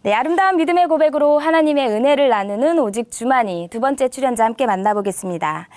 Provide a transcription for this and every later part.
네, 아름다운 믿음의 고백으로 하나님의 은혜를 나누는 오직 주만이 두 번째 출연자 함께 만나보겠습니다.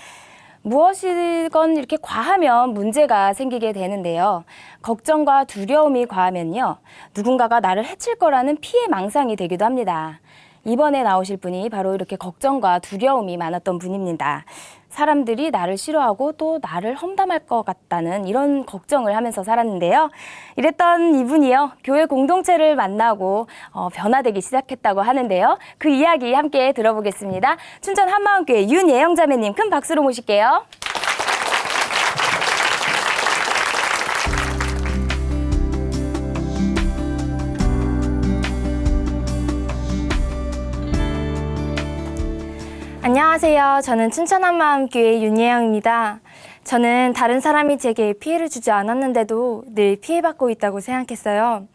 무엇이건 이렇게 과하면 문제가 생기게 되는데요. 걱정과 두려움이 과하면요. 누군가가 나를 해칠 거라는 피해 망상이 되기도 합니다. 이번에 나오실 분이 바로 이렇게 걱정과 두려움이 많았던 분입니다. 사람들이 나를 싫어하고 또 나를 험담할 것 같다는 이런 걱정을 하면서 살았는데요. 이랬던 이분이요. 교회 공동체를 만나고 변화되기 시작했다고 하는데요. 그 이야기 함께 들어보겠습니다. 춘천 한마음교회 윤예영 자매님 큰 박수로 모실게요. 안녕하세요. 저는 춘천 한마음교회 윤예영입니다. 저는 다른 사람이 제게 피해를 주지 않았는데도 늘 피해받고 있다고 생각했어요.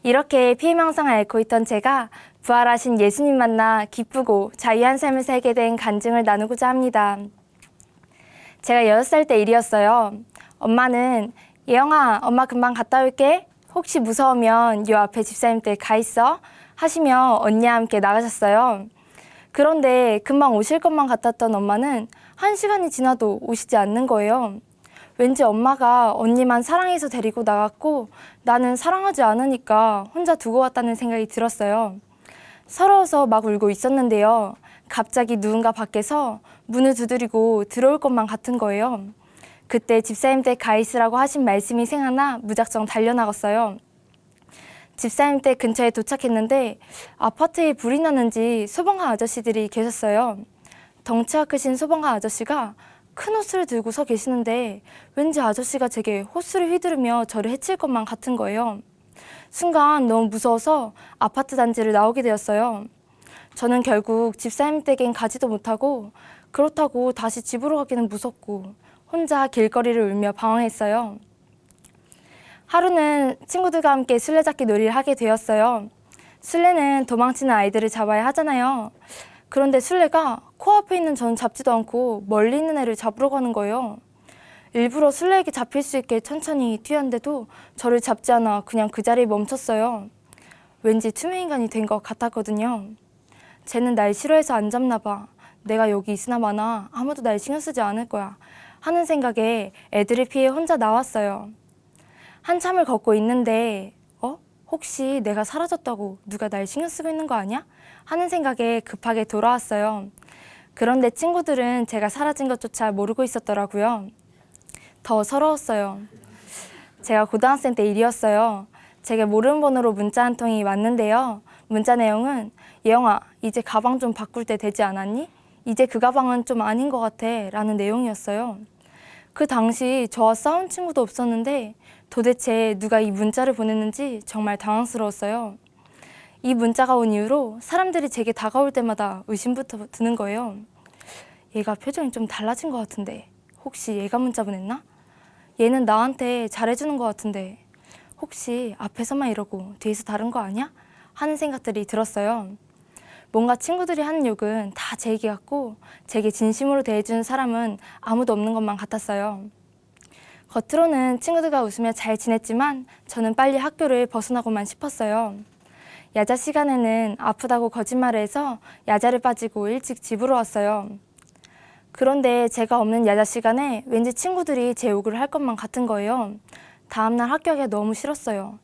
이렇게 피해망상을 앓고 있던 제가 부활하신 예수님 만나 기쁘고 자유한 삶을 살게 된 간증을 나누고자 합니다. 제가 6살 때 일이었어요. 엄마는 예영아, 엄마 금방 갔다 올게. 혹시 무서우면 요 앞에 집사님 댁 가 있어. 하시며 언니와 함께 나가셨어요. 그런데 금방 오실 것만 같았던 엄마는 1시간이 지나도 오시지 않는 거예요. 왠지 엄마가 언니만 사랑해서 데리고 나갔고 나는 사랑하지 않으니까 혼자 두고 왔다는 생각이 들었어요. 서러워서 막 울고 있었는데요. 갑자기 누군가 밖에서 문을 두드리고 들어올 것만 같은 거예요. 그때 집사님 댁 가 있으라고 하신 말씀이 생각나 무작정 달려나갔어요. 집사님 댁 근처에 도착했는데 아파트에 불이 났는지 소방관 아저씨들이 계셨어요. 덩치가 크신 소방관 아저씨가 큰 호스를 들고 서 계시는데 왠지 아저씨가 제게 호스를 휘두르며 저를 해칠 것만 같은 거예요. 순간 너무 무서워서 아파트 단지를 나오게 되었어요. 저는 결국 집사님 댁엔 가지도 못하고 그렇다고 다시 집으로 가기는 무섭고 혼자 길거리를 울며 방황했어요. 하루는 친구들과 함께 술래잡기 놀이를 하게 되었어요. 술래는 도망치는 아이들을 잡아야 하잖아요. 그런데 술래가 코앞에 있는 저는 잡지도 않고 멀리 있는 애를 잡으러 가는 거예요. 일부러 술래에게 잡힐 수 있게 천천히 뛰었는데도 저를 잡지 않아 그냥 그 자리에 멈췄어요. 왠지 투명인간이 된 것 같았거든요. 쟤는 날 싫어해서 안 잡나 봐. 내가 여기 있으나 마나 아무도 날 신경 쓰지 않을 거야. 하는 생각에 애들을 피해 혼자 나왔어요. 한참을 걷고 있는데 혹시 내가 사라졌다고 누가 날 신경 쓰고 있는 거 아니야? 하는 생각에 급하게 돌아왔어요. 그런데 친구들은 제가 사라진 것조차 모르고 있었더라고요. 더 서러웠어요. 제가 고등학생 때 일이었어요. 제게 모르는 번호로 문자 한 통이 왔는데요. 문자 내용은 예영아, 이제 가방 좀 바꿀 때 되지 않았니? 이제 그 가방은 좀 아닌 것 같아 라는 내용이었어요. 그 당시 저와 싸운 친구도 없었는데 도대체 누가 이 문자를 보냈는지 정말 당황스러웠어요. 이 문자가 온 이후로 사람들이 제게 다가올 때마다 의심부터 드는 거예요. 얘가 표정이 좀 달라진 것 같은데 혹시 얘가 문자 보냈나? 얘는 나한테 잘해주는 것 같은데 혹시 앞에서만 이러고 뒤에서 다른 거 아니야? 하는 생각들이 들었어요. 뭔가 친구들이 하는 욕은 다 제 얘기 같고 제게 진심으로 대해주는 사람은 아무도 없는 것만 같았어요. 겉으로는 친구들과 웃으며 잘 지냈지만 저는 빨리 학교를 벗어나고만 싶었어요. 야자 시간에는 아프다고 거짓말을 해서 야자를 빠지고 일찍 집으로 왔어요. 그런데 제가 없는 야자 시간에 왠지 친구들이 제 욕을 할 것만 같은 거예요. 다음날 학교 가기가 너무 싫었어요.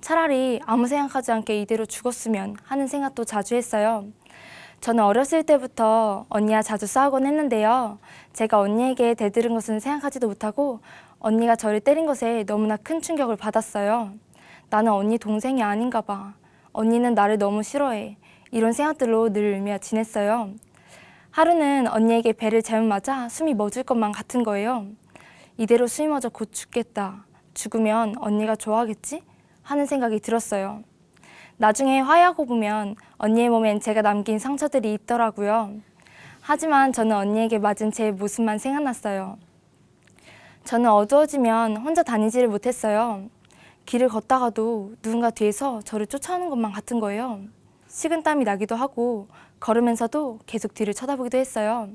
차라리 아무 생각하지 않게 이대로 죽었으면 하는 생각도 자주 했어요. 저는 어렸을 때부터 언니와 자주 싸우곤 했는데요. 제가 언니에게 대들은 것은 생각하지도 못하고 언니가 저를 때린 것에 너무나 큰 충격을 받았어요. 나는 언니 동생이 아닌가 봐. 언니는 나를 너무 싫어해. 이런 생각들로 늘 울며 지냈어요. 하루는 언니에게 배를 잘못 맞아 숨이 멎을 것만 같은 거예요. 이대로 숨이 멎어 곧 죽겠다. 죽으면 언니가 좋아하겠지? 하는 생각이 들었어요. 나중에 화해하고 보면 언니의 몸엔 제가 남긴 상처들이 있더라고요. 하지만 저는 언니에게 맞은 제 모습만 생각났어요. 저는 어두워지면 혼자 다니지를 못했어요. 길을 걷다가도 누군가 뒤에서 저를 쫓아오는 것만 같은 거예요. 식은땀이 나기도 하고 걸으면서도 계속 뒤를 쳐다보기도 했어요.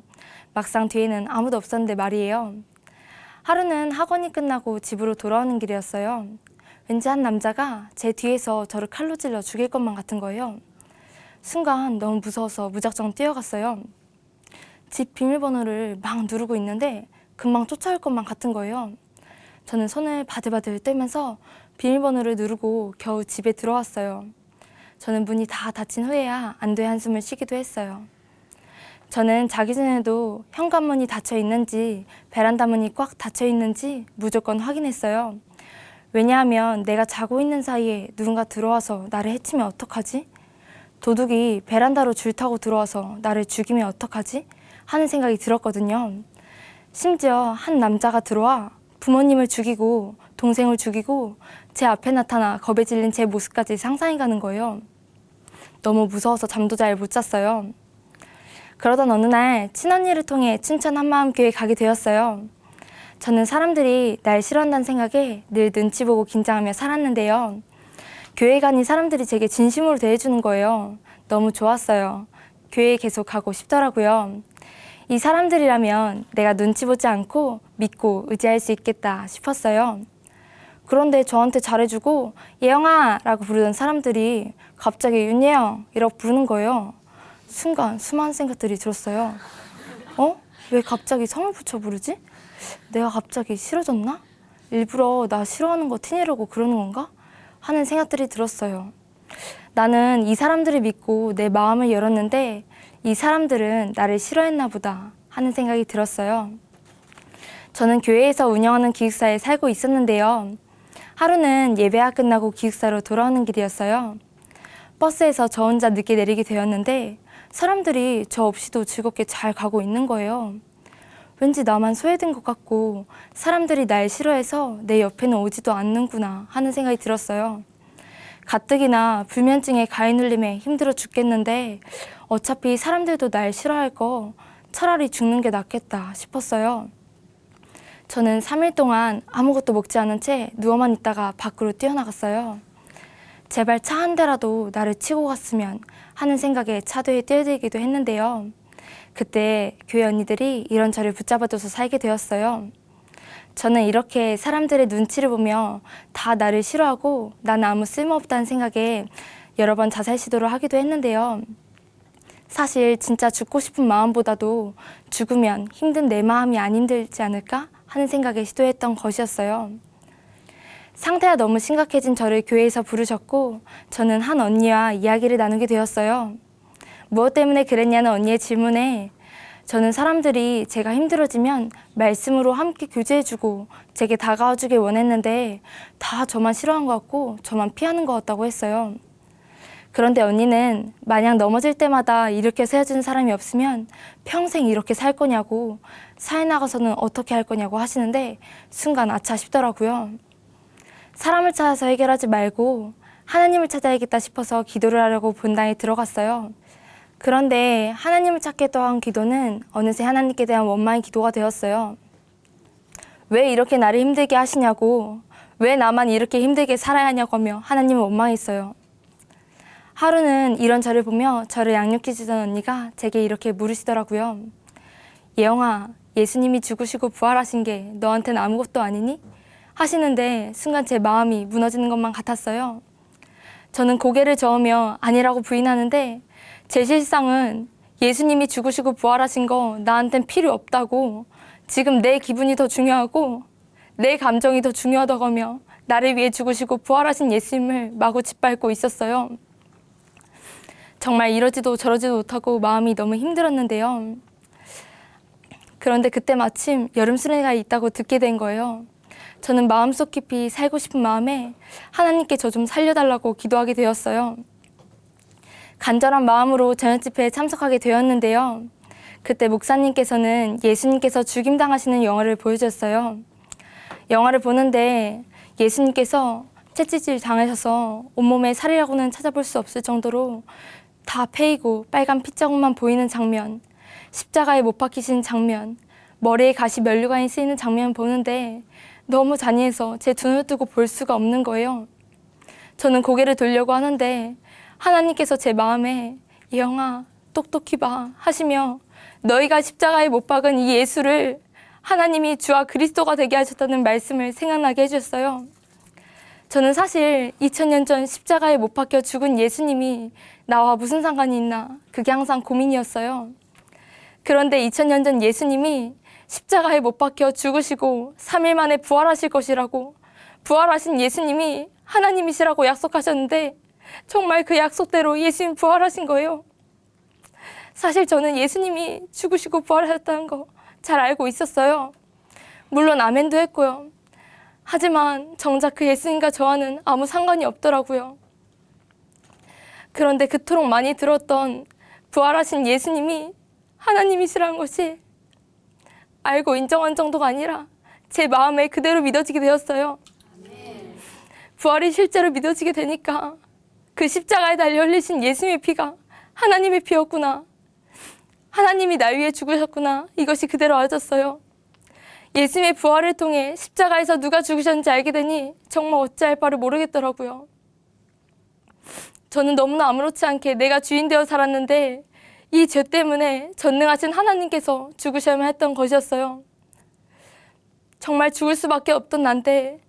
막상 뒤에는 아무도 없었는데 말이에요. 하루는 학원이 끝나고 집으로 돌아오는 길이었어요. 왠지 한 남자가 제 뒤에서 저를 칼로 찔러 죽일 것만 같은 거예요. 순간 너무 무서워서 무작정 뛰어갔어요. 집 비밀번호를 막 누르고 있는데 금방 쫓아올 것만 같은 거예요. 저는 손을 바들바들 떨면서 비밀번호를 누르고 겨우 집에 들어왔어요. 저는 문이 다 닫힌 후에야 안도의 한숨을 쉬기도 했어요. 저는 자기 전에도 현관문이 닫혀 있는지 베란다 문이 꽉 닫혀 있는지 무조건 확인했어요. 왜냐하면 내가 자고 있는 사이에 누군가 들어와서 나를 해치면 어떡하지? 도둑이 베란다로 줄 타고 들어와서 나를 죽이면 어떡하지? 하는 생각이 들었거든요. 심지어 한 남자가 들어와 부모님을 죽이고 동생을 죽이고 제 앞에 나타나 겁에 질린 제 모습까지 상상이 가는 거예요. 너무 무서워서 잠도 잘 못 잤어요. 그러던 어느 날 친언니를 통해 춘천 한마음교회에 가게 되었어요. 저는 사람들이 날 싫어한다는 생각에 늘 눈치 보고 긴장하며 살았는데요. 교회 가니 사람들이 제게 진심으로 대해주는 거예요. 너무 좋았어요. 교회에 계속 가고 싶더라고요. 이 사람들이라면 내가 눈치 보지 않고 믿고 의지할 수 있겠다 싶었어요. 그런데 저한테 잘해주고 예영아 라고 부르던 사람들이 갑자기 윤예영 이라고 부르는 거예요. 순간 수많은 생각들이 들었어요. 왜 갑자기 성을 붙여 부르지? 내가 갑자기 싫어졌나? 일부러 나 싫어하는 거 티내려고 그러는 건가? 하는 생각들이 들었어요. 나는 이 사람들을 믿고 내 마음을 열었는데 이 사람들은 나를 싫어했나 보다 하는 생각이 들었어요. 저는 교회에서 운영하는 기숙사에 살고 있었는데요. 하루는 예배가 끝나고 기숙사로 돌아오는 길이었어요. 버스에서 저 혼자 늦게 내리게 되었는데 사람들이 저 없이도 즐겁게 잘 가고 있는 거예요. 왠지 나만 소외된 것 같고 사람들이 날 싫어해서 내 옆에는 오지도 않는구나 하는 생각이 들었어요. 가뜩이나 불면증에 가위 눌림에 힘들어 죽겠는데 어차피 사람들도 날 싫어할 거 차라리 죽는 게 낫겠다 싶었어요. 저는 3일 동안 아무것도 먹지 않은 채 누워만 있다가 밖으로 뛰어나갔어요. 제발 차 한 대라도 나를 치고 갔으면 하는 생각에 차도에 뛰어들기도 했는데요. 그때 교회 언니들이 이런 저를 붙잡아줘서 살게 되었어요. 저는 이렇게 사람들의 눈치를 보며 다 나를 싫어하고 나는 아무 쓸모없다는 생각에 여러 번 자살 시도를 하기도 했는데요. 사실 진짜 죽고 싶은 마음보다도 죽으면 힘든 내 마음이 안 힘들지 않을까 하는 생각에 시도했던 것이었어요. 상태가 너무 심각해진 저를 교회에서 부르셨고 저는 한 언니와 이야기를 나누게 되었어요. 무엇 때문에 그랬냐는 언니의 질문에 저는 사람들이 제가 힘들어지면 말씀으로 함께 교제해주고 제게 다가와주길 원했는데 다 저만 싫어한 것 같고 저만 피하는 것 같다고 했어요. 그런데 언니는 만약 넘어질 때마다 이렇게 세워주는 사람이 없으면 평생 이렇게 살 거냐고 사회 나가서는 어떻게 할 거냐고 하시는데 순간 아차 싶더라고요. 사람을 찾아서 해결하지 말고 하나님을 찾아야겠다 싶어서 기도를 하려고 본당에 들어갔어요. 그런데 하나님을 찾겠다고 한 기도는 어느새 하나님께 대한 원망의 기도가 되었어요. 왜 이렇게 나를 힘들게 하시냐고, 왜 나만 이렇게 힘들게 살아야 하냐고 하며 하나님을 원망했어요. 하루는 이런 저를 보며 저를 양육해주던 언니가 제게 이렇게 물으시더라고요. 예영아, 예수님이 죽으시고 부활하신 게 너한테는 아무것도 아니니? 하시는데 순간 제 마음이 무너지는 것만 같았어요. 저는 고개를 저으며 아니라고 부인하는데 제 실상은 예수님이 죽으시고 부활하신 거 나한텐 필요 없다고, 지금 내 기분이 더 중요하고 내 감정이 더 중요하다고 하며 나를 위해 죽으시고 부활하신 예수님을 마구 짓밟고 있었어요. 정말 이러지도 저러지도 못하고 마음이 너무 힘들었는데요. 그런데 그때 마침 여름 수련회가 있다고 듣게 된 거예요. 저는 마음속 깊이 살고 싶은 마음에 하나님께 저 좀 살려달라고 기도하게 되었어요. 간절한 마음으로 저녁 집회에 참석하게 되었는데요. 그때 목사님께서는 예수님께서 죽임당하시는 영화를 보여주셨어요. 영화를 보는데 예수님께서 채찍질 당하셔서 온몸에 살이라고는 찾아볼 수 없을 정도로 다 패이고 빨간 핏자국만 보이는 장면, 십자가에 못 박히신 장면, 머리에 가시 면류관이 쓰이는 장면 보는데 너무 잔인해서 제 두 눈을 뜨고 볼 수가 없는 거예요. 저는 고개를 돌려고 하는데 하나님께서 제 마음에 예영아 똑똑히 봐 하시며 너희가 십자가에 못 박은 이 예수를 하나님이 주와 그리스도가 되게 하셨다는 말씀을 생각나게 해주셨어요. 저는 사실 2000년 전 십자가에 못 박혀 죽은 예수님이 나와 무슨 상관이 있나 그게 항상 고민이었어요. 그런데 2000년 전 예수님이 십자가에 못 박혀 죽으시고 3일 만에 부활하실 것이라고, 부활하신 예수님이 하나님이시라고 약속하셨는데 정말 그 약속대로 예수님 부활하신 거예요. 사실 저는 예수님이 죽으시고 부활하셨다는 거 잘 알고 있었어요. 물론 아멘도 했고요. 하지만 정작 그 예수님과 저와는 아무 상관이 없더라고요. 그런데 그토록 많이 들었던 부활하신 예수님이 하나님이시라는 것이 알고 인정한 정도가 아니라 제 마음에 그대로 믿어지게 되었어요. 부활이 실제로 믿어지게 되니까 그 십자가에 달려 흘리신 예수님의 피가 하나님의 피였구나. 하나님이 날 위해 죽으셨구나. 이것이 그대로 알아졌어요. 예수님의 부활을 통해 십자가에서 누가 죽으셨는지 알게 되니 정말 어찌할 바를 모르겠더라고요. 저는 너무나 아무렇지 않게 내가 주인 되어 살았는데 이 죄 때문에 전능하신 하나님께서 죽으셔야만 했던 것이었어요. 정말 죽을 수밖에 없던 난데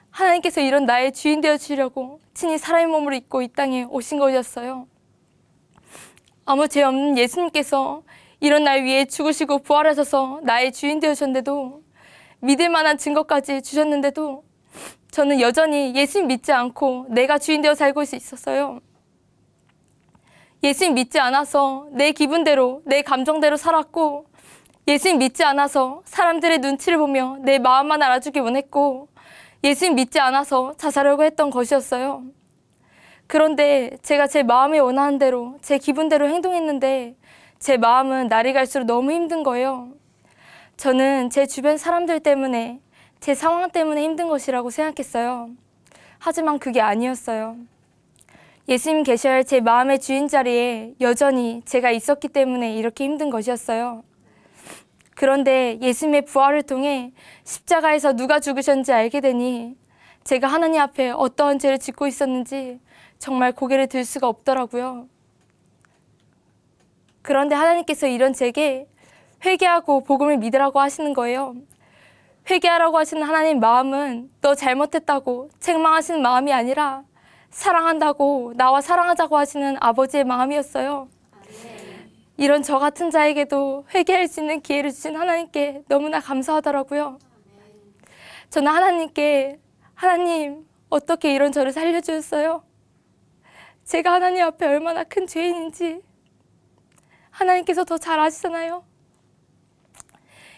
하나님께서 이런 나의 주인 되어 주시려고 친히 사람의 몸을 입고 이 땅에 오신 것이었어요. 아무 죄 없는 예수님께서 이런 날 위해 죽으시고 부활하셔서 나의 주인 되어주셨는데도, 믿을 만한 증거까지 주셨는데도 저는 여전히 예수님 믿지 않고 내가 주인 되어 살고 있었어요. 예수님 믿지 않아서 내 기분대로, 내 감정대로 살았고, 예수님 믿지 않아서 사람들의 눈치를 보며 내 마음만 알아주길 원했고, 예수님 믿지 않아서 자살하려고 했던 것이었어요. 그런데 제가 제 마음이 원하는 대로, 제 기분대로 행동했는데 제 마음은 날이 갈수록 너무 힘든 거예요. 저는 제 주변 사람들 때문에, 제 상황 때문에 힘든 것이라고 생각했어요. 하지만 그게 아니었어요. 예수님 계셔야 할 제 마음의 주인 자리에 여전히 제가 있었기 때문에 이렇게 힘든 것이었어요. 그런데 예수님의 부활을 통해 십자가에서 누가 죽으셨는지 알게 되니 제가 하나님 앞에 어떠한 죄를 짓고 있었는지 정말 고개를 들 수가 없더라고요. 그런데 하나님께서 이런 제게 회개하고 복음을 믿으라고 하시는 거예요. 회개하라고 하시는 하나님 마음은 너 잘못했다고 책망하시는 마음이 아니라 사랑한다고, 나와 사랑하자고 하시는 아버지의 마음이었어요. 이런 저 같은 자에게도 회개할 수 있는 기회를 주신 하나님께 너무나 감사하더라고요. 저는 하나님께, 하나님 어떻게 이런 저를 살려주셨어요? 제가 하나님 앞에 얼마나 큰 죄인인지 하나님께서 더 잘 아시잖아요.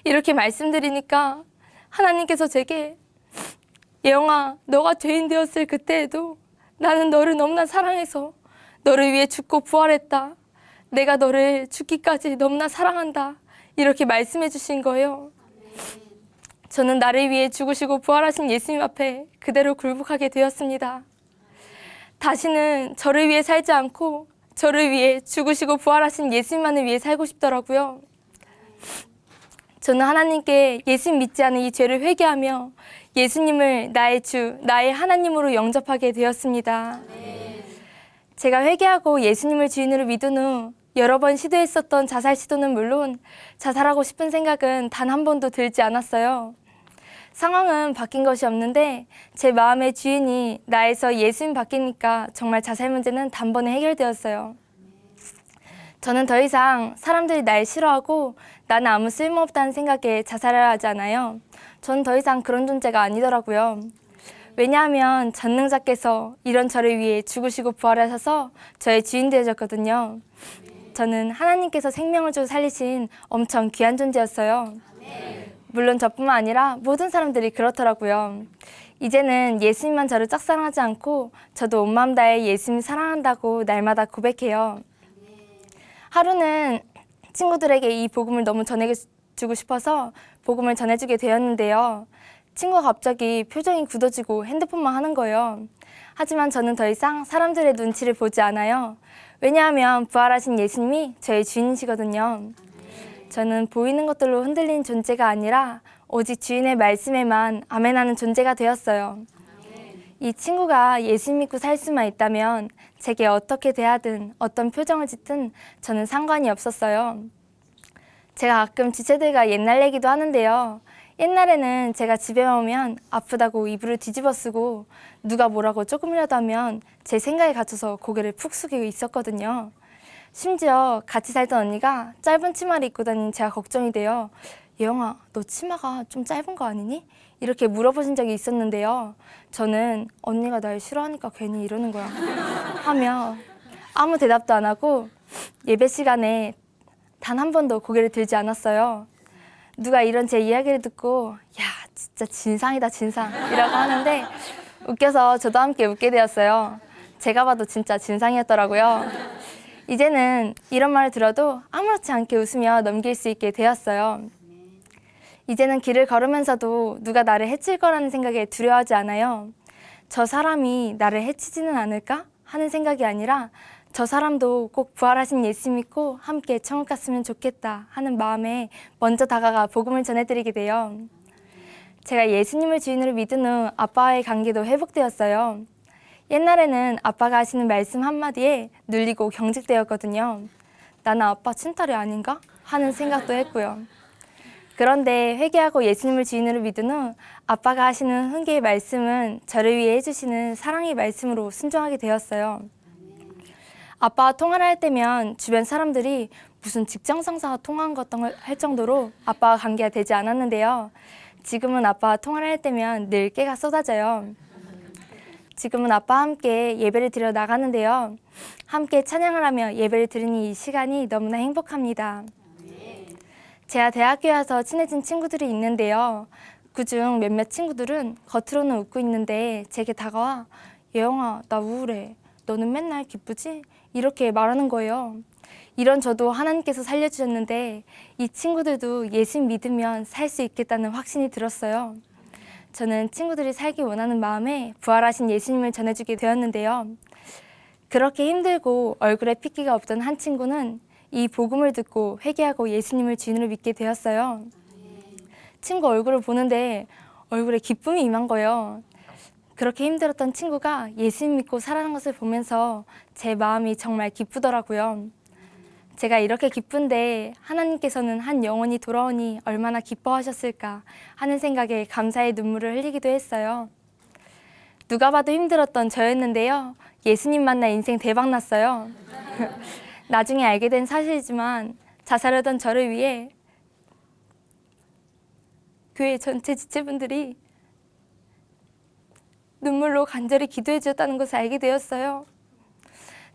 이렇게 말씀드리니까 하나님께서 제게, 예영아, 너가 죄인 되었을 그때에도 나는 너를 너무나 사랑해서 너를 위해 죽고 부활했다. 내가 너를 죽기까지 너무나 사랑한다. 이렇게 말씀해 주신 거예요. 저는 나를 위해 죽으시고 부활하신 예수님 앞에 그대로 굴복하게 되었습니다. 다시는 저를 위해 살지 않고 저를 위해 죽으시고 부활하신 예수님만을 위해 살고 싶더라고요. 저는 하나님께 예수님 믿지 않은 이 죄를 회개하며 예수님을 나의 주, 나의 하나님으로 영접하게 되었습니다. 제가 회개하고 예수님을 주인으로 믿은 후 여러 번 시도했었던 자살 시도는 물론 자살하고 싶은 생각은 단 한 번도 들지 않았어요. 상황은 바뀐 것이 없는데 제 마음의 주인이 나에서 예수님 바뀌니까 정말 자살 문제는 단번에 해결되었어요. 저는 더 이상 사람들이 날 싫어하고 나는 아무 쓸모없다는 생각에 자살을 하지 않아요. 전 더 이상 그런 존재가 아니더라고요. 왜냐하면 전능자께서 이런 저를 위해 죽으시고 부활하셔서 저의 주인 되어졌거든요. 저는 하나님께서 생명을 주고 살리신 엄청 귀한 존재였어요. 물론 저뿐만 아니라 모든 사람들이 그렇더라고요. 이제는 예수님만 저를 짝사랑하지 않고 저도 온 마음 다해 예수님 사랑한다고 날마다 고백해요. 하루는 친구들에게 이 복음을 너무 전해주고 싶어서 복음을 전해주게 되었는데요. 친구가 갑자기 표정이 굳어지고 핸드폰만 하는 거예요. 하지만 저는 더 이상 사람들의 눈치를 보지 않아요. 왜냐하면 부활하신 예수님이 저의 주인이시거든요. 저는 보이는 것들로 흔들린 존재가 아니라 오직 주인의 말씀에만 아멘하는 존재가 되었어요. 이 친구가 예수님 믿고 살 수만 있다면 제게 어떻게 대하든 어떤 표정을 짓든 저는 상관이 없었어요. 제가 가끔 지체들과 옛날 얘기도 하는데요. 옛날에는 제가 집에 오면 아프다고 이불을 뒤집어 쓰고 누가 뭐라고 조금이라도 하면 제 생각에 갇혀서 고개를 푹 숙이고 있었거든요. 심지어 같이 살던 언니가 짧은 치마를 입고 다니는 제가 걱정이 돼요. 예영아, 너 치마가 좀 짧은 거 아니니? 이렇게 물어보신 적이 있었는데요. 저는 언니가 날 싫어하니까 괜히 이러는 거야 하며 아무 대답도 안 하고 예배 시간에 단 한 번도 고개를 들지 않았어요. 누가 이런 제 이야기를 듣고 야, 진짜 진상이다 진상 이라고 하는데 웃겨서 저도 함께 웃게 되었어요. 제가 봐도 진짜 진상이었더라고요. 이제는 이런 말을 들어도 아무렇지 않게 웃으며 넘길 수 있게 되었어요. 이제는 길을 걸으면서도 누가 나를 해칠 거라는 생각에 두려워하지 않아요. 저 사람이 나를 해치지는 않을까 하는 생각이 아니라 저 사람도 꼭 부활하신 예수 믿고 함께 천국 갔으면 좋겠다 하는 마음에 먼저 다가가 복음을 전해드리게 돼요. 제가 예수님을 주인으로 믿은 후 아빠와의 관계도 회복되었어요. 옛날에는 아빠가 하시는 말씀 한마디에 눌리고 경직되었거든요. 나는 아빠 친딸이 아닌가? 하는 생각도 했고요. 그런데 회개하고 예수님을 주인으로 믿은 후 아빠가 하시는 훈계의 말씀은 저를 위해 해주시는 사랑의 말씀으로 순종하게 되었어요. 아빠와 통화를 할 때면 주변 사람들이 무슨 직장 상사와 통화한 것 할 정도로 아빠와 관계가 되지 않았는데요. 지금은 아빠와 통화를 할 때면 늘 깨가 쏟아져요. 지금은 아빠와 함께 예배를 드려 나가는데요. 함께 찬양을 하며 예배를 드리는 이 시간이 너무나 행복합니다. 제가 대학교에 와서 친해진 친구들이 있는데요. 그중 몇몇 친구들은 겉으로는 웃고 있는데 제게 다가와 예영아, 나 우울해. 너는 맨날 기쁘지? 이렇게 말하는 거예요. 이런 저도 하나님께서 살려주셨는데 이 친구들도 예수 믿으면 살 수 있겠다는 확신이 들었어요. 저는 친구들이 살기 원하는 마음에 부활하신 예수님을 전해주게 되었는데요. 그렇게 힘들고 얼굴에 핏기가 없던 한 친구는 이 복음을 듣고 회개하고 예수님을 주인으로 믿게 되었어요. 친구 얼굴을 보는데 얼굴에 기쁨이 임한 거예요. 그렇게 힘들었던 친구가 예수님 믿고 살아가는 것을 보면서 제 마음이 정말 기쁘더라고요. 제가 이렇게 기쁜데 하나님께서는 한 영혼이 돌아오니 얼마나 기뻐하셨을까 하는 생각에 감사의 눈물을 흘리기도 했어요. 누가 봐도 힘들었던 저였는데요. 예수님 만나 인생 대박 났어요. 나중에 알게 된 사실이지만 자살하던 저를 위해 교회 전체 지체분들이 눈물로 간절히 기도해 주셨다는 것을 알게 되었어요.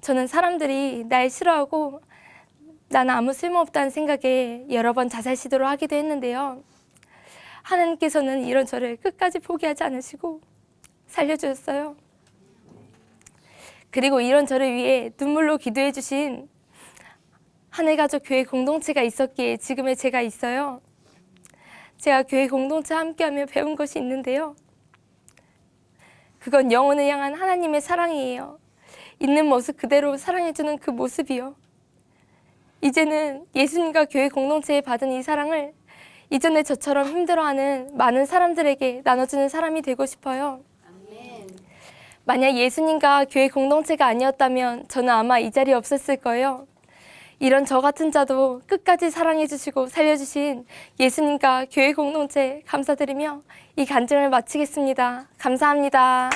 저는 사람들이 날 싫어하고 나는 아무 쓸모없다는 생각에 여러 번 자살 시도를 하기도 했는데요. 하나님께서는 이런 저를 끝까지 포기하지 않으시고 살려주셨어요. 그리고 이런 저를 위해 눈물로 기도해 주신 하늘가족 교회 공동체가 있었기에 지금의 제가 있어요. 제가 교회 공동체와 함께하며 배운 것이 있는데요. 그건 영혼을 향한 하나님의 사랑이에요. 있는 모습 그대로 사랑해주는 그 모습이요. 이제는 예수님과 교회 공동체에 받은 이 사랑을 이전에 저처럼 힘들어하는 많은 사람들에게 나눠주는 사람이 되고 싶어요. 만약 예수님과 교회 공동체가 아니었다면 저는 아마 이 자리에 없었을 거예요. 이런 저 같은 자도 끝까지 사랑해 주시고 살려주신 예수님과 교회 공동체 감사드리며 이 간증을 마치겠습니다. 감사합니다.